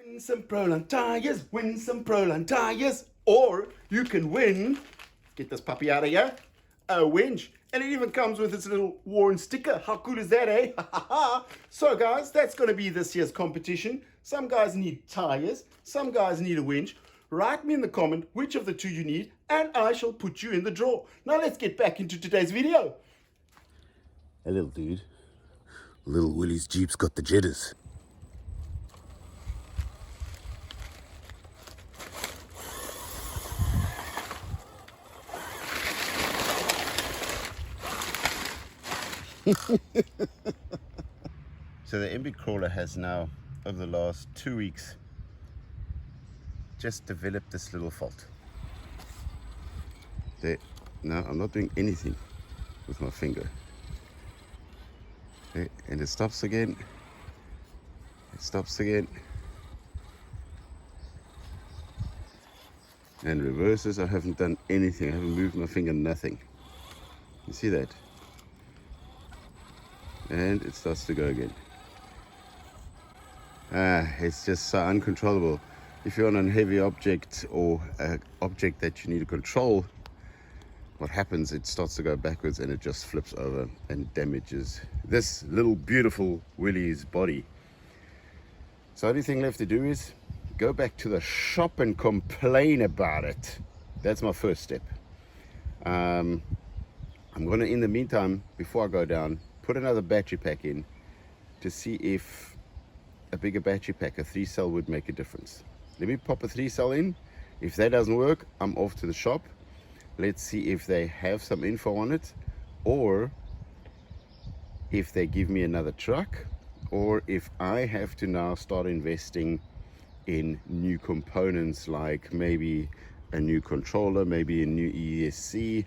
Win some Proline tyres, win some Proline tyres, or you can win, get this puppy out of here, a winch. And it even comes with its little worn sticker. How cool is that, eh? So guys, that's going to be this year's competition. Some guys need tyres, some guys need a winch. Write me in the comment which of the two you need, and I shall put you in the draw. Now let's get back into today's video. Hey little dude, little Willie's Jeep's got the jitters. So the MB crawler has now, over the last 2 weeks, just developed this little fault. There, now I'm not doing anything with my finger. Okay, and it stops again. It stops again. And reverses. I haven't done anything. I haven't moved my finger, nothing. You see that? And it starts to go again. It's just so uncontrollable. If you're on a heavy object or an object that you need to control, what happens, it starts to go backwards and it just flips over and damages this little beautiful Willie's body. So the only thing left to do is go back to the shop and complain about it. That's my first step. I'm gonna, in the meantime, before I go down, put another battery pack in to see if a bigger battery pack, a 3-cell, would make a difference. Let me pop a 3-cell in. If that doesn't work, I'm off to the shop. Let's see if they have some info on it, or if they give me another truck, or if I have to now start investing in new components, like maybe a new controller, maybe a new ESC.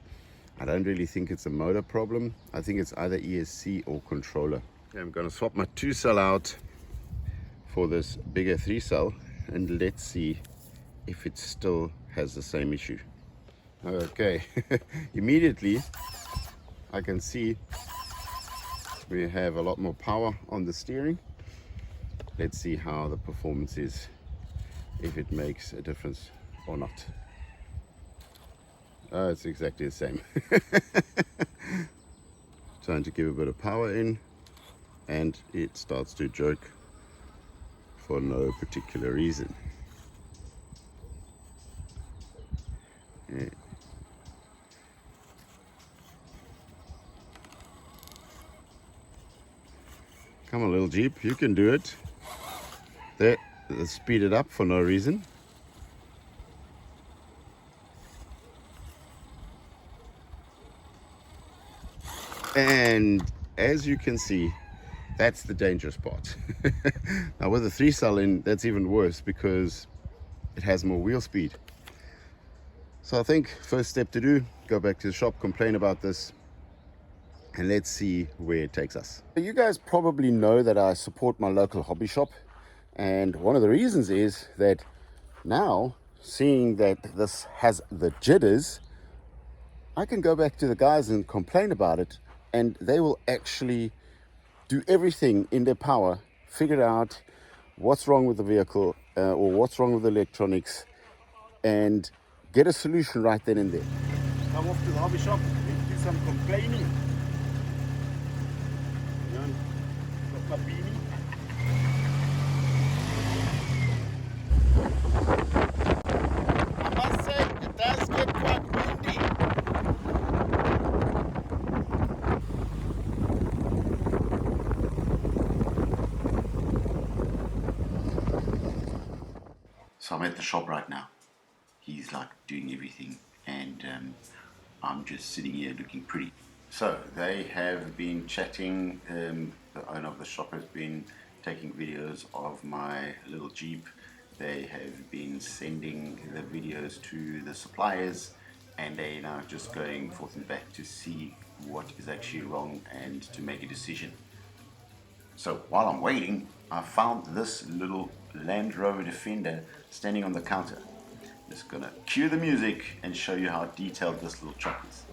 I don't really think it's a motor problem. I think it's either ESC or controller. Okay, I'm going to swap my 2-cell out for this bigger 3-cell, and let's see if it still has the same issue. Okay, immediately I can see we have a lot more power on the steering. Let's see how the performance is, if it makes a difference or not. It's exactly the same. Trying to give a bit of power in, and it starts to jerk for no particular reason. Yeah. Come on, little Jeep, you can do it. There, speed it up for no reason. And as you can see, that's the dangerous part. Now with a 3-cell in, that's even worse because it has more wheel speed. So I think first step to do, go back to the shop, complain about this, and let's see where it takes us. You guys probably know that I support my local hobby shop, and one of the reasons is that now, seeing that this has the jitters, I can go back to the guys and complain about it, and they will actually do everything in their power, figure out what's wrong with the vehicle or what's wrong with the electronics, and get a solution right then and there. I'm off to the hobby shop and do some complaining. Got my beanie. I must say, it does get quite windy. So I'm at the shop right now. He's like doing everything, and I'm just sitting here looking pretty. So they have been chatting. The owner of the shop has been taking videos of my little Jeep. They have been sending the videos to the suppliers, and they're now just going forth and back to see what is actually wrong and to make a decision. So while I'm waiting, I found this little Land Rover Defender standing on the counter. Just gonna cue the music and show you how detailed this little truck is.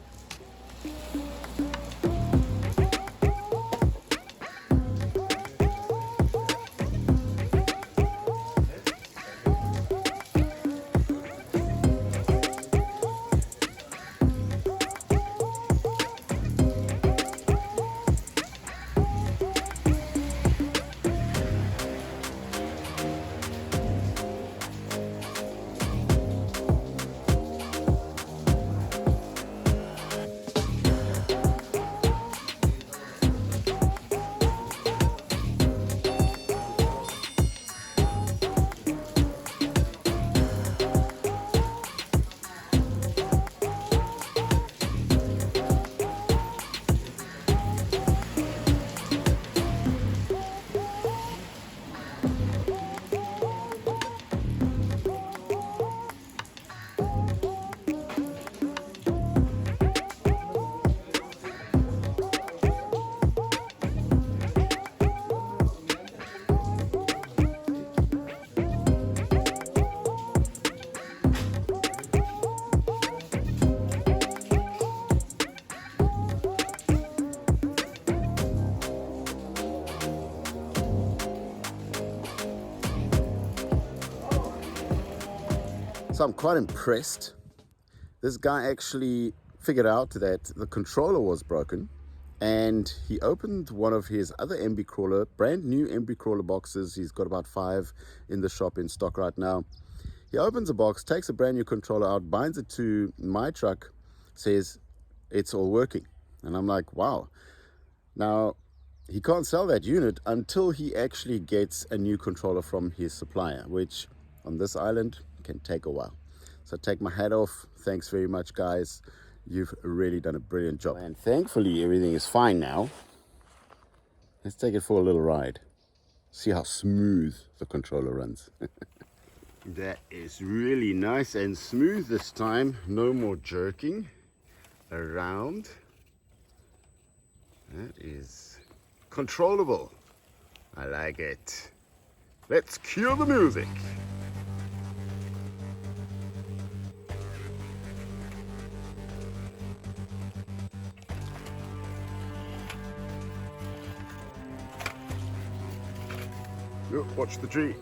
So I'm quite impressed. This guy actually figured out that the controller was broken, and he opened one of his other MB crawler, brand new MB crawler boxes. He's got about 5 in the shop in stock right now. He opens a box, takes a brand new controller out, binds it to my truck, says it's all working. And I'm like, wow. Now, he can't sell that unit until he actually gets a new controller from his supplier, which on this island can take a while. So take my hat off. Thanks very much, guys. You've really done a brilliant job. And thankfully, everything is fine now. Let's take it for a little ride. See how smooth the controller runs. That is really nice and smooth this time. No more jerking around. That is controllable. I like it. Let's cue the music. Yo, watch the tree.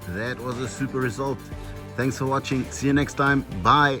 That was a super result. Thanks for watching. See you next time. Bye.